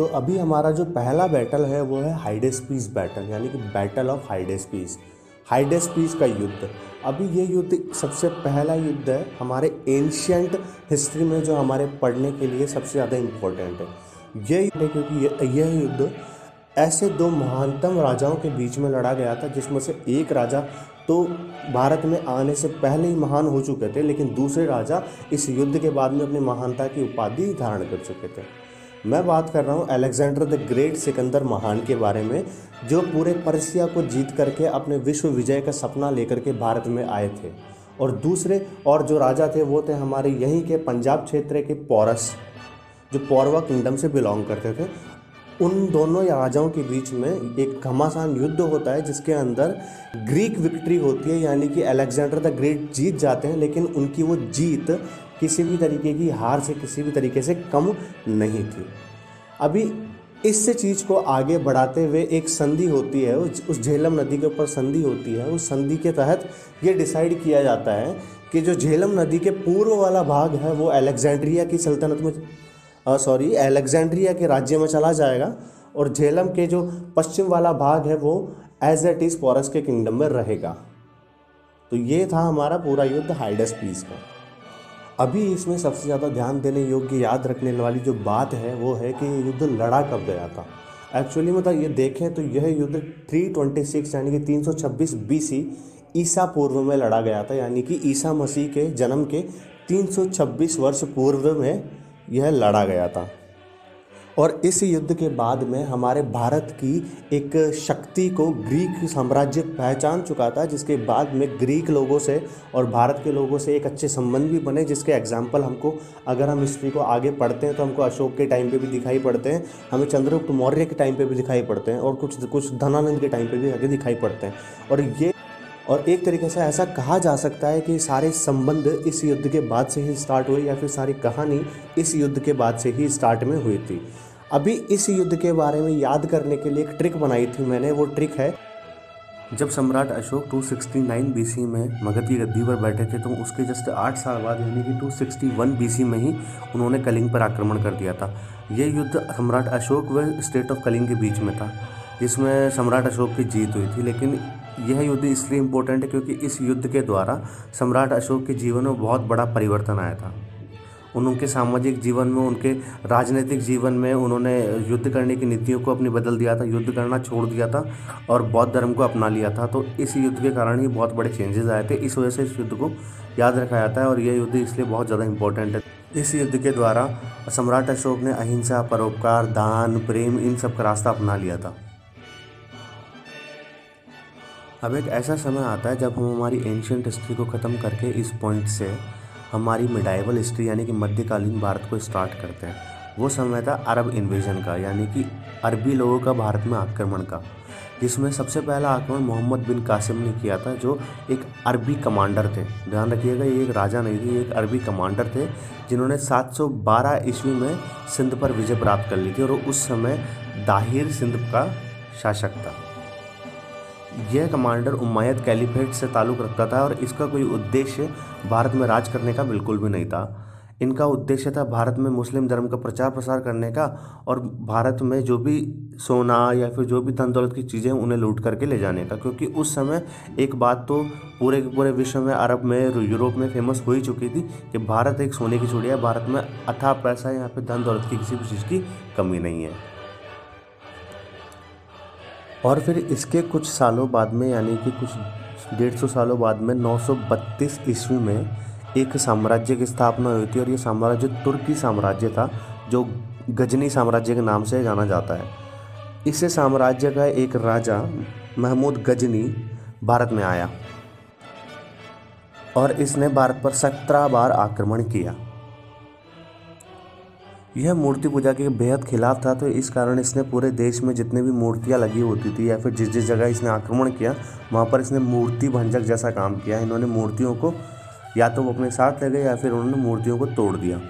तो अभी हमारा जो पहला बैटल है वो है हाइडेस्पीस बैटल, यानी कि बैटल ऑफ हाइडेस्पीस, हाइडेस्पीस का युद्ध। अभी ये युद्ध सबसे पहला युद्ध है हमारे एंशियंट हिस्ट्री में जो हमारे पढ़ने के लिए सबसे ज़्यादा इम्पोर्टेंट है। ये युद्ध है क्योंकि यह युद्ध ऐसे दो महानतम राजाओं के बीच में लड़ा गया था, जिसमें से एक राजा तो भारत में आने से पहले ही महान हो चुके थे, लेकिन दूसरे राजा इस युद्ध के बाद में अपनी महानता की उपाधि धारण कर चुके थे। मैं बात कर रहा हूँ अलेक्जेंडर द ग्रेट, सिकंदर महान के बारे में, जो पूरे पर्सिया को जीत करके अपने विश्व विजय का सपना लेकर के भारत में आए थे। और दूसरे और जो राजा थे वो थे हमारे यहीं के पंजाब क्षेत्र के पौरस, जो पौरवा किंगडम से बिलोंग करते थे। उन दोनों राजाओं के बीच में एक घमासान युद्ध होता है, जिसके अंदर ग्रीक विक्ट्री होती है, यानी कि अलेक्जेंडर द ग्रेट जीत जाते हैं, लेकिन उनकी वो जीत किसी भी तरीके की हार से किसी भी तरीके से कम नहीं थी। अभी इस चीज़ को आगे बढ़ाते हुए एक संधि होती है, उस झेलम नदी के ऊपर संधि होती है। उस संधि के तहत ये डिसाइड किया जाता है कि जो झेलम नदी के पूर्व वाला भाग है वो अलेक्जेंड्रिया की सल्तनत में अलेक्जेंड्रिया के राज्य में चला जाएगा, और झेलम के जो पश्चिम वाला भाग है वो एज इट इज़ पोरस के किंगडम में रहेगा। तो ये था हमारा पूरा युद्ध हाइडेस्पीस का। अभी इसमें सबसे ज़्यादा ध्यान देने योग्य, याद रखने वाली जो बात है वो है कि ये युद्ध लड़ा कब गया था। एक्चुअली मतलब ये देखें तो यह युद्ध 326 यानी कि 326 BC ईसा पूर्व में लड़ा गया था, यानी कि ईसा मसीह के जन्म के 326 वर्ष पूर्व में यह लड़ा गया था। और इस युद्ध के बाद में हमारे भारत की एक शक्ति को ग्रीक साम्राज्य पहचान चुका था, जिसके बाद में ग्रीक लोगों से और भारत के लोगों से एक अच्छे संबंध भी बने, जिसके एग्जाम्पल हमको, अगर हम हिस्ट्री को आगे पढ़ते हैं तो हमको अशोक के टाइम पे भी दिखाई पड़ते हैं, हमें चंद्रगुप्त मौर्य के टाइम पे भी दिखाई पड़ते हैं, और कुछ धनानंद के टाइम पे भी आगे दिखाई पड़ते हैं। और एक तरीके से ऐसा कहा जा सकता है कि सारे संबंध इस युद्ध के बाद से ही स्टार्ट हुए, या फिर सारी कहानी इस युद्ध के बाद से ही स्टार्ट में हुई थी। अभी इस युद्ध के बारे में याद करने के लिए एक ट्रिक बनाई थी मैंने। वो ट्रिक है, जब सम्राट अशोक 269 BC में मगध की गद्दी पर बैठे थे, तो उसके जस्ट 8 साल बाद यानी कि 261 BC में ही उन्होंने कलिंग पर आक्रमण कर दिया था। यह युद्ध सम्राट अशोक व स्टेट ऑफ कलिंग के बीच में था, जिसमें सम्राट अशोक की जीत हुई थी। लेकिन यह युद्ध इसलिए इम्पोर्टेंट है क्योंकि इस युद्ध के द्वारा सम्राट अशोक के जीवन में बहुत बड़ा परिवर्तन आया था। उनके सामाजिक जीवन में, उनके राजनीतिक जीवन में उन्होंने युद्ध करने की नीतियों को अपनी बदल दिया था, युद्ध करना छोड़ दिया था और बौद्ध धर्म को अपना लिया था। तो इस युद्ध के कारण ही बहुत बड़े चेंजेस आए थे। इस वजह से इस युद्ध को याद रखा जाता है, और यह युद्ध इसलिए बहुत ज़्यादा इम्पोर्टेंट है। इस युद्ध के द्वारा सम्राट अशोक ने अहिंसा, परोपकार, दान, प्रेम, इन सब का रास्ता अपना लिया था। अब एक ऐसा समय आता है जब हम हमारी एंशियंट हिस्ट्री को ख़त्म करके इस पॉइंट से हमारी मिडाइवल हिस्ट्री यानी कि मध्यकालीन भारत को स्टार्ट करते हैं। वो समय था अरब इन्वेजन का, यानी कि अरबी लोगों का भारत में आक्रमण का, जिसमें सबसे पहला आक्रमण मोहम्मद बिन कासिम ने किया था, जो एक अरबी कमांडर थे। ध्यान रखिएगा, ये एक राजा नहीं थे, ये एक अरबी कमांडर थे, जिन्होंने 712 ईस्वी में सिंध पर विजय प्राप्त कर ली थी, और उस समय दाहिर सिंध का शासक था। यह कमांडर उम्मयद कैलिफेट से ताल्लुक़ रखता था, और इसका कोई उद्देश्य भारत में राज करने का बिल्कुल भी नहीं था। इनका उद्देश्य था भारत में मुस्लिम धर्म का प्रचार प्रसार करने का, और भारत में जो भी सोना या फिर जो भी धन दौलत की चीज़ें उन्हें लूट करके ले जाने का। क्योंकि उस समय एक बात तो पूरे के पूरे विश्व में, अरब में, यूरोप में फेमस हो ही चुकी थी कि भारत एक सोने की चिड़िया है, भारत में अथाह पैसा या फिर धन दौलत की किसी भी चीज़ की कमी नहीं है। और फिर इसके कुछ सालों बाद में, यानी कि कुछ 150 सालों बाद में 932 ईस्वी में एक साम्राज्य की स्थापना हुई थी, और ये साम्राज्य तुर्की साम्राज्य था, जो गजनी साम्राज्य के नाम से जाना जाता है। इस साम्राज्य का एक राजा महमूद गजनी भारत में आया, और इसने भारत पर 17 बार आक्रमण किया। यह मूर्ति पूजा के बेहद खिलाफ था, तो इस कारण इसने पूरे देश में जितने भी मूर्तियाँ लगी होती थी, या फिर जिस जिस जगह इसने आक्रमण किया वहाँ पर इसने मूर्ति भंजक जैसा काम किया। इन्होंने मूर्तियों को या तो वो अपने साथ ले गए, या फिर उन्होंने मूर्तियों को तोड़ दिया।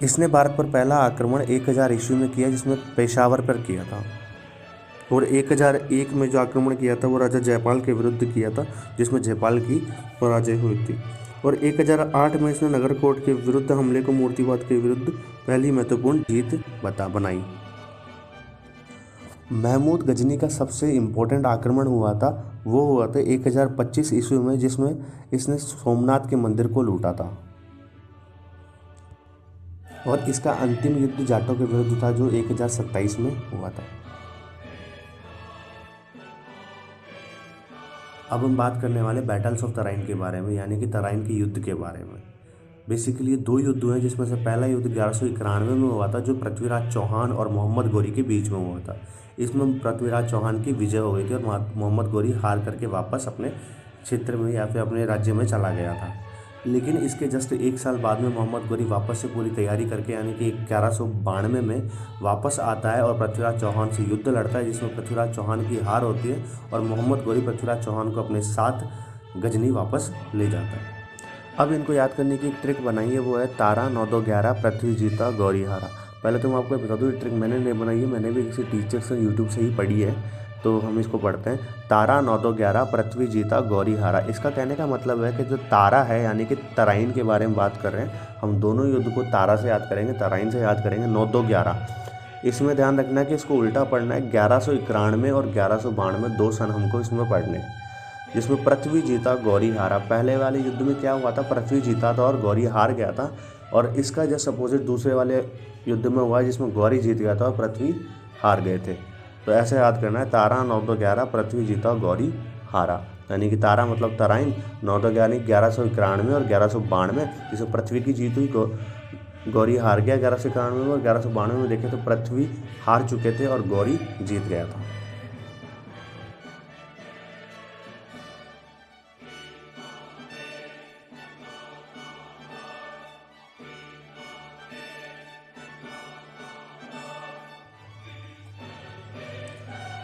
इसने भारत पर पहला आक्रमण 1000 ईस्वी में किया, जिसमें पेशावर पर किया था, और 1001 में जो आक्रमण किया था वो राजा जयपाल के विरुद्ध किया था, जिसमें जयपाल की पराजय हुई थी। और 1008 में इसने नगरकोट के विरुद्ध हमले को मूर्तिवाद के विरुद्ध पहली महत्वपूर्ण जीत बनाई। महमूद गजनी का सबसे इम्पोर्टेंट आक्रमण हुआ था, वो हुआ था 1025 ईस्वी में, जिसमें इसने सोमनाथ के मंदिर को लूटा था। और इसका अंतिम युद्ध जाटों के विरुद्ध था, जो 1027 में हुआ था। अब हम बात करने वाले बैटल्स ऑफ तराइन के बारे में, यानी कि तराइन के युद्ध के बारे में। बेसिकली 2 युद्ध हुए, जिसमें से पहला युद्ध 1191 में हुआ था, जो पृथ्वीराज चौहान और मोहम्मद गोरी के बीच में हुआ था। इसमें पृथ्वीराज चौहान की विजय हो गई थी और मोहम्मद गोरी हार करके वापस अपने क्षेत्र में या फिर अपने राज्य में चला गया था। लेकिन इसके जस्ट 1 साल बाद में मोहम्मद गोरी वापस से पूरी तैयारी करके, यानी कि 1192 में वापस आता है और पृथ्वीराज चौहान से युद्ध लड़ता है, जिसमें पृथ्वीराज चौहान की हार होती है और मोहम्मद गोरी पृथ्वीराज चौहान को अपने साथ गजनी वापस ले जाता है। अब इनको याद करने की एक ट्रिक बनाई है, वो है तारा 9 2 11 पृथ्वी जीता गौरी हारा। पहले तो मैं आपको बता दूँ, ये ट्रिक मैंने नहीं बनाई है, मैंने भी किसी टीचर से यूट्यूब से ही पढ़ी है। तो हम इसको पढ़ते हैं, तारा 9 2 11 पृथ्वी जीता गौरी हारा। इसका कहने का मतलब है कि जो तारा है, यानी कि तराइन के बारे में बात कर रहे हैं हम, दोनों युद्ध को तारा से याद करेंगे, तराइन से याद करेंगे। 9 2 11 इसमें ध्यान रखना है कि इसको उल्टा पढ़ना है। 1191 और 1192 2 सन हमको इसमें पढ़ने हैं, जिसमें पृथ्वी जीता गौरी हारा। पहले वाले युद्ध में क्या हुआ था, पृथ्वी जीता था और गौरी हार गया था। और इसका जस्ट अपोजिट दूसरे वाले युद्ध में हुआ, जिसमें गौरी जीत गया था और पृथ्वी हार गए थे। तो ऐसे याद करना है, तारा 9 2 11 पृथ्वी जीता गौरी हारा। यानी कि तारा मतलब तराइन, 9 2 यानी 1191 और 1192, जिसमें पृथ्वी की जीत हुई, गौरी हार गया 1191 में, और 1192 में देखें तो पृथ्वी हार चुके थे और गौरी जीत गया था।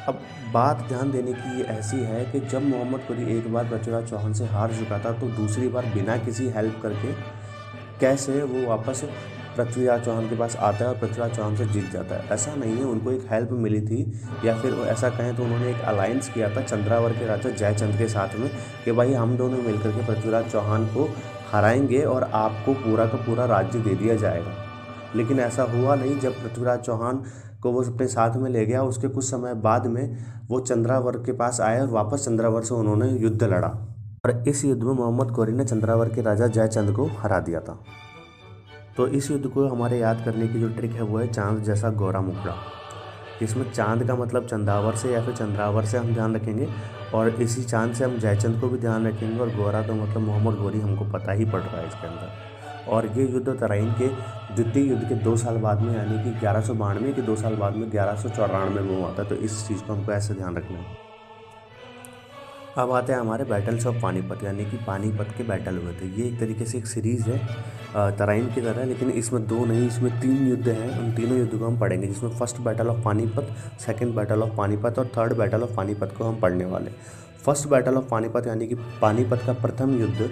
अब बात ध्यान देने की ये ऐसी है कि जब मोहम्मद गोरी एक बार पृथ्वीराज चौहान से हार चुका था, तो दूसरी बार बिना किसी हेल्प करके कैसे वो वापस पृथ्वीराज चौहान के पास आता है और पृथ्वीराज चौहान से जीत जाता है। ऐसा नहीं है, उनको एक हेल्प मिली थी, या फिर ऐसा कहें तो उन्होंने एक अलायंस किया था चंद्रावर के राजा जयचंद के साथ में, कि भाई हम दोनों मिलकर के पृथ्वीराज चौहान को हराएंगे और आपको पूरा का पूरा राज्य दे दिया जाएगा। लेकिन ऐसा हुआ नहीं। जब पृथ्वीराज चौहान को वो अपने साथ में ले गया, उसके कुछ समय बाद में वो चंद्रावर के पास आए और वापस चंद्रावर से उन्होंने युद्ध लड़ा, और इस युद्ध में मोहम्मद गोरी ने चंद्रावर के राजा जयचंद को हरा दिया था। तो इस युद्ध को हमारे याद करने की जो ट्रिक है, वो है चांद जैसा गोरा मुखड़ा। इसमें चांद का मतलब चंदावर से या फिर चंद्रावर से हम ध्यान रखेंगे, और इसी चांद से हम जयचंद को भी ध्यान रखेंगे, और गोरा तो मतलब मोहम्मद गोरी हमको पता ही पड़ रहा है इसके अंदर। और ये युद्ध तराइन के द्वितीय युद्ध के 2 साल बाद में, यानी कि 1192 के 2 साल बाद में 1194 में हुआ था। तो इस चीज़ को हमको ऐसे ध्यान रखना है। अब आते हैं हमारे बैटल्स ऑफ पानीपत, यानी कि पानीपत के बैटल हुए थे। ये एक तरीके से एक सीरीज़ है तराइन की तरह, लेकिन इसमें 2 नहीं, इसमें 3 युद्ध हैं। उन तीनों युद्ध को हम पढ़ेंगे, जिसमें first battle of Panipat, second battle of Panipat और थर्ड बैटल ऑफ पानीपत को हम पढ़ने वाले। फर्स्ट बैटल ऑफ पानीपत यानी कि पानीपत का प्रथम युद्ध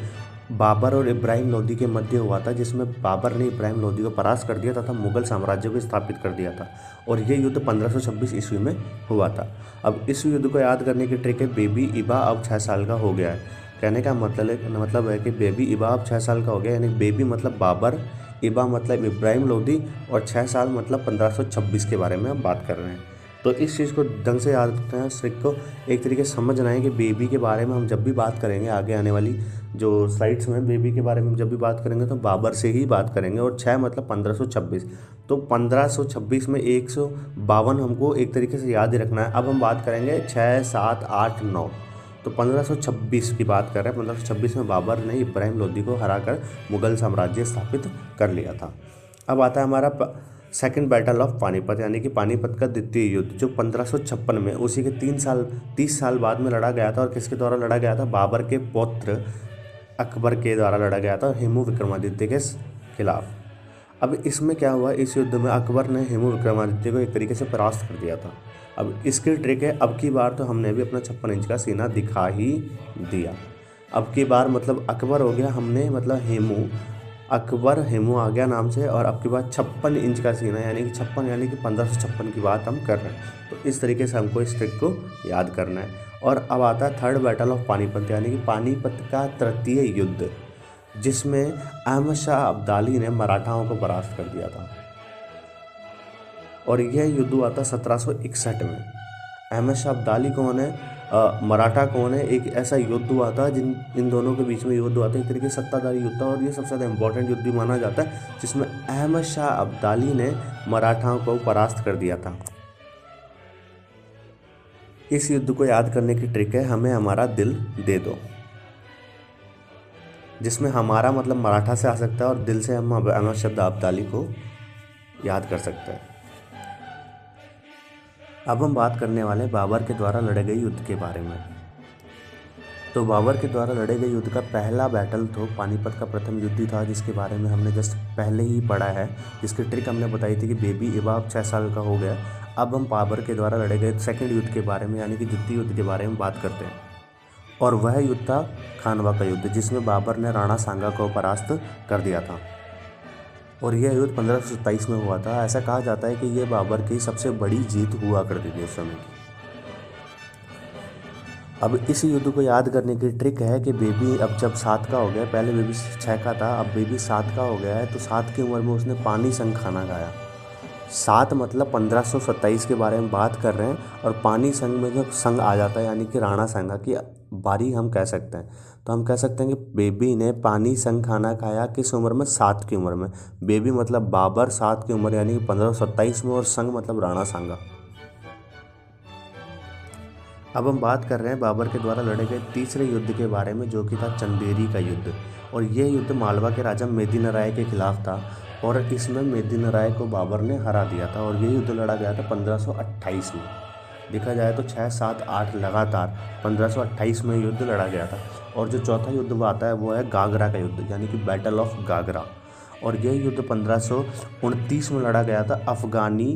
बाबर और इब्राहिम लोदी के मध्य हुआ था, जिसमें बाबर ने इब्राहिम लोदी को परास्त कर दिया तथा मुगल साम्राज्य को स्थापित कर दिया था। और ये युद्ध 1526 ईस्वी में हुआ था। अब इस युद्ध को याद करने की ट्रिक है, बेबी इबा अब 6 साल का हो गया है। कहने का मतलब है कि बेबी इबा अब 6 साल का हो गया, यानी बेबी मतलब बाबर, इबा मतलब इब्राहिम लोदी, और 6 साल मतलब 1526 के बारे में हम बात कर रहे हैं। तो इस चीज़ को ढंग से याद रखना है, ट्रिक को एक तरीके से समझना है कि बेबी के बारे में हम जब भी बात करेंगे, आगे आने वाली जो स्लाइड्स में बेबी के बारे में जब भी बात करेंगे तो बाबर से ही बात करेंगे। और 6 मतलब 1526, तो 1526 में 152 हमको एक तरीके से याद ही रखना है। अब हम बात करेंगे 6, 7, 8, 9, तो 1526 की बात कर रहे हैं। 1526 में बाबर ने इब्राहिम लोदी को हराकर मुगल साम्राज्य स्थापित कर लिया था। अब आता है हमारा सेकंड बैटल ऑफ पानीपत, यानी कि पानीपत का द्वितीय युद्ध, जो 1556 में उसी के 30 साल बाद में लड़ा गया था। और किसके द्वारा लड़ा गया था? बाबर के पौत्र अकबर के द्वारा लड़ा गया था हेमू विक्रमादित्य के खिलाफ। अब इसमें क्या हुआ, इस युद्ध में अकबर ने हेमू विक्रमादित्य को एक तरीके से परास्त कर दिया था। अब इसकी ट्रिक है, अब की बार तो हमने भी अपना 56 इंच का सीना दिखा ही दिया। अब की बार मतलब अकबर हो गया, हमने मतलब हेमू, अकबर हेमू आ गया नाम से, और अब की बार 56 इंच का सीना, यानी कि 56 यानी कि 1556 की बात हम कर रहे हैं। तो इस तरीके से हमको इस ट्रिक को याद करना है। और अब आता है थर्ड बैटल ऑफ पानीपत, यानी कि पानीपत का तृतीय युद्ध। जिसमें अहमद शाह अब्दाली ने मराठाओं को परास्त कर दिया था। और यह युद्ध हुआ था 1761 में। अहमद शाह अब्दाली कौन है, मराठा कौन है, एक ऐसा युद्ध हुआ था जिन इन दोनों के बीच में युद्ध हुआ था, एक तरीके से सत्ताधारी युद्ध था। और ये सबसे ज़्यादा इंपॉर्टेंट युद्ध भी माना जाता है, जिसमें अहमद शाह अब्दाली ने मराठाओं को परास्त कर दिया था। इस युद्ध को याद करने की ट्रिक है हमें हमारा दिल दे दो, जिसमें हमारा मतलब मराठा से आ सकता है और दिल से हम अहमद शाह अब्दाली को याद कर सकते हैं। अब हम बात करने वाले बाबर के द्वारा लड़े गए युद्ध के बारे में। तो बाबर के द्वारा लड़े गए युद्ध का पहला बैटल तो पानीपत का प्रथम युद्ध ही था, जिसके बारे में हमने जस्ट पहले ही पढ़ा है, जिसकी ट्रिक हमने बताई थी कि बेबी इबाब 6 साल का हो गया। अब हम बाबर के द्वारा लड़े गए सेकंड युद्ध के बारे में यानी कि द्वितीय युद्ध के बारे में बात करते हैं। और वह युद्ध था खानवा का युद्ध, जिसमें बाबर ने राणा सांगा को परास्त कर दिया था। और यह युद्ध 1527 में हुआ था। ऐसा कहा जाता है कि यह बाबर की सबसे बड़ी जीत हुआ करती थी उस समय की। अब इस युद्ध को याद करने की ट्रिक है कि बेबी अब जब 7 का हो गया, पहले बेबी 6 का था, अब बेबी 7 का हो गया है, तो 7 की उम्र में उसने पानी संग खाना खाया। 7 मतलब 1527 के बारे में बात कर रहे हैं। और पानी संग में जब संग आ जाता है यानी कि राणा सांगा की बारी हम कह सकते हैं, तो हम कह सकते हैं कि बेबी ने पानी संग खाना खाया किस उम्र में, 7 की उम्र में। बेबी मतलब बाबर, 7 की उम्र यानी कि 1527 में, और संग मतलब राणा सांगा। अब हम बात कर रहे हैं बाबर के द्वारा लड़े गए तीसरे युद्ध के बारे में, जो कि था चंदेरी का युद्ध। और यह युद्ध मालवा के राजा मेदिनीराय के खिलाफ था, और इसमें मेदिनीराय को बाबर ने हरा दिया था। और यह युद्ध लड़ा गया था 1528 में। देखा जाए तो 6, 7, 8 लगातार 1528 में युद्ध लड़ा गया था। और जो चौथा युद्ध वो आता है वो है गागरा का युद्ध, यानी कि बैटल ऑफ गागरा। और यह युद्ध 1529 में लड़ा गया था अफ़गानी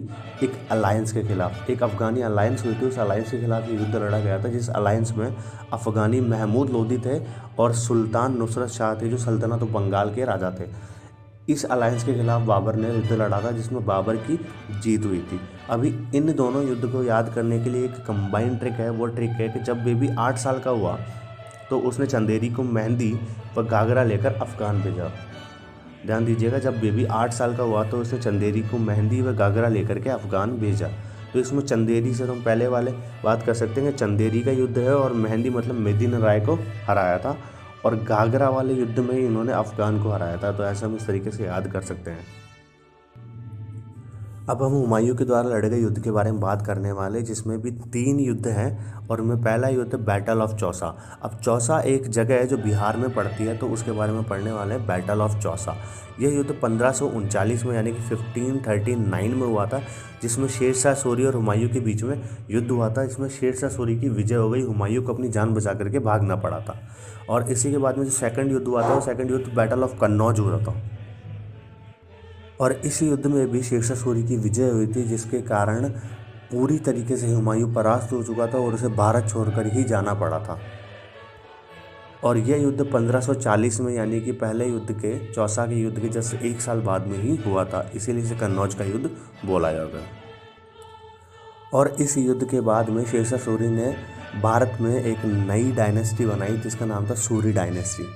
एक अलायंस के खिलाफ। एक अफ़गानी अलायंस हुई थी, उस अलायंस के खिलाफ ये युद्ध लड़ा गया था, जिस अलायंस में अफ़गानी महमूद लोदी थे और सुल्तान नुसरत शाह थे, जो सल्तनत बंगाल के राजा थे। इस अलायंस के खिलाफ बाबर ने युद्ध लड़ा था, जिसमें बाबर की जीत हुई थी। अभी इन दोनों युद्ध को याद करने के लिए एक कंबाइंड ट्रिक है। वो ट्रिक है कि जब बेबी 8 साल का हुआ तो उसने चंदेरी को मेहंदी व गागरा लेकर अफ़गान भेजा। ध्यान दीजिएगा, जब बेबी 8 साल का हुआ तो उसने चंदेरी को मेहंदी व गागरा लेकर के अफ़गान भेजा। तो इसमें चंदेरी से हम पहले वाले बात कर सकते हैं कि चंदेरी का युद्ध है, और मेहंदी मतलब मेदिनीराय को हराया था, और गागरा वाले युद्ध में इन्होंने अफ़गान को हराया था। तो ऐसा हम इस तरीके से याद कर सकते हैं। अब हम हुमायूं के द्वारा लड़े गए युद्ध के बारे में बात करने वाले, जिसमें भी 3 युद्ध हैं। और उनमें पहला युद्ध बैटल ऑफ चौसा। अब चौसा एक जगह है जो बिहार में पड़ती है, तो उसके बारे में पढ़ने वाले हैं बैटल ऑफ चौसा। यह युद्ध 1539 में यानी कि 1539 में हुआ था, जिसमें शेरशाह सूरी और हुमायूं के बीच में युद्ध हुआ था। इसमें शेरशाह सूरी की विजय हो गई, हुमायूं को अपनी जान बचा करके भागना पड़ा था। और इसी के बाद में जो सेकंड युद्ध हुआ था, वो सेकंड युद्ध बैटल ऑफ कन्नौज हुआ था। और इस युद्ध में भी शेरशाह सूरी की विजय हुई थी, जिसके कारण पूरी तरीके से हुमायूं परास्त हो चुका था और उसे भारत छोड़कर ही जाना पड़ा था। और यह युद्ध 1540 में यानी कि पहले युद्ध के, चौसा के युद्ध के जस्ट 1 साल बाद में ही हुआ था, इसीलिए इसे कन्नौज का युद्ध बोला जाता है। और इस युद्ध के बाद में शेरशाह सूरी ने भारत में एक नई डायनेस्टी बनाई, जिसका नाम था सूरी डायनेस्टी।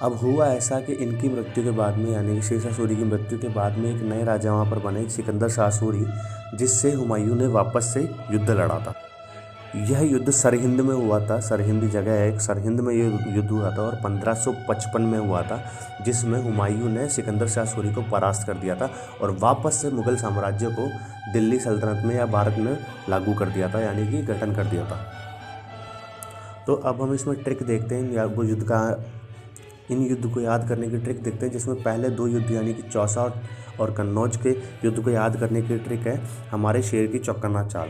अब हुआ ऐसा कि इनकी मृत्यु के बाद में यानी कि शेरशाह सूरी की मृत्यु के बाद में एक नए राजा वहाँ पर बने, सिकंदर शाह सूरी, जिससे हुमायूं ने वापस से युद्ध लड़ा था। यह युद्ध सरहिंद में हुआ था। सरहिंद जगह है एक, सरहिंद में ये युद्ध हुआ था, और 1555 में हुआ था, जिसमें हुमायूं ने सिकंदर शाह सूरी को परास्त कर दिया था और वापस से मुग़ल साम्राज्य को दिल्ली सल्तनत में या भारत में लागू कर दिया था, यानी कि गठन कर दिया था। तो अब हम इसमें ट्रिक देखते हैं, या वो युद्ध का, इन युद्ध को याद करने की ट्रिक देखते हैं, जिसमें पहले 2 युद्ध यानी कि चौसा और कन्नौज के युद्ध को याद करने की ट्रिक है हमारे शेर की चौकन्ना चाल।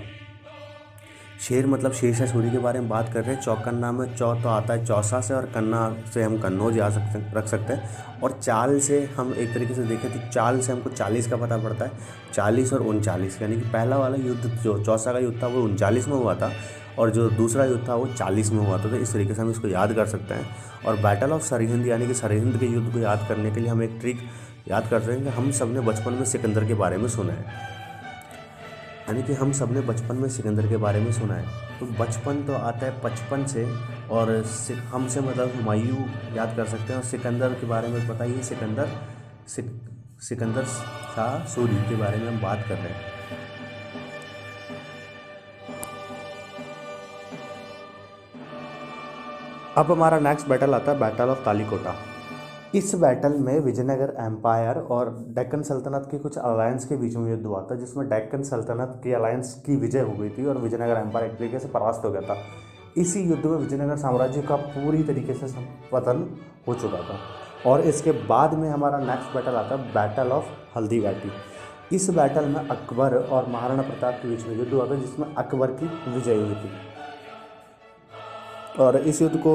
शेर मतलब शेरशाह सूरी के बारे में बात कर रहे हैं। चौकन्ना में चौ तो आता है चौसा से, और कन्ना से हम कन्नौज याद रख सकते हैं। और चाल से हम एक तरीके से देखें तो चाल से हमको 40 का पता पड़ता है, 40 और 39, यानी कि पहला वाला युद्ध जो चौसा का युद्ध था वो 39 में हुआ था, और जो दूसरा युद्ध था वो 40 में हुआ था। तो इस तरीके से हम इसको याद कर सकते हैं। और बैटल ऑफ सरहिंद यानी कि सरहिंद के युद्ध को याद करने के लिए हम एक ट्रिक याद कर रहे हैं कि हम सब ने बचपन में सिकंदर के बारे में सुना है, यानी कि हम सब ने बचपन में सिकंदर के बारे में सुना है। तो बचपन तो आता है 55 से और हमसे मतलब हुमायूं याद कर सकते हैं। और सिकंदर के बारे में बताइए, सिकंदर शाह सूरी के बारे में हम बात कर रहे हैं। अब हमारा नेक्स्ट बैटल आता है बैटल ऑफ तालीकोटा। इस बैटल में विजयनगर एम्पायर और डेक्कन सल्तनत के कुछ अलायंस के बीच में युद्ध हुआ था, जिसमें डेक्कन सल्तनत की अलायंस की विजय हो गई थी और विजयनगर एम्पायर एक तरीके से परास्त हो गया था। इसी युद्ध में विजयनगर साम्राज्य का पूरी तरीके से पतन हो चुका था। और इसके बाद में हमारा नेक्स्ट बैटल आता है बैटल ऑफ हल्दी घाटी। इस बैटल में अकबर और महाराणा प्रताप के बीच में युद्ध हुआ था, जिसमें अकबर की विजय हुई थी। और इस युद्ध को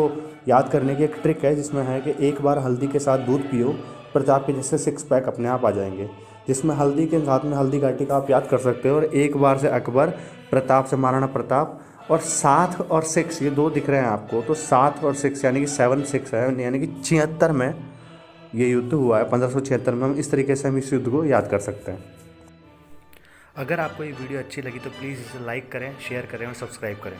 याद करने की एक ट्रिक है, जिसमें है कि एक बार हल्दी के साथ दूध पियो, प्रताप के जैसे 6 पैक अपने आप आ जाएंगे। जिसमें हल्दी के साथ में हल्दी घाटी का आप याद कर सकते हो। और एक बार से अकबर, प्रताप से महाराणा प्रताप, और 7 और 6 ये 2 दिख रहे हैं आपको, तो 7 और 6 यानी कि 7-6 है, यानी कि 76 में ये युद्ध हुआ है। 1576 में हम इस तरीके से हम इस युद्ध को याद कर सकते हैं। अगर आपको ये वीडियो अच्छी लगी तो प्लीज़ इसे लाइक करें, शेयर करें और सब्सक्राइब करें।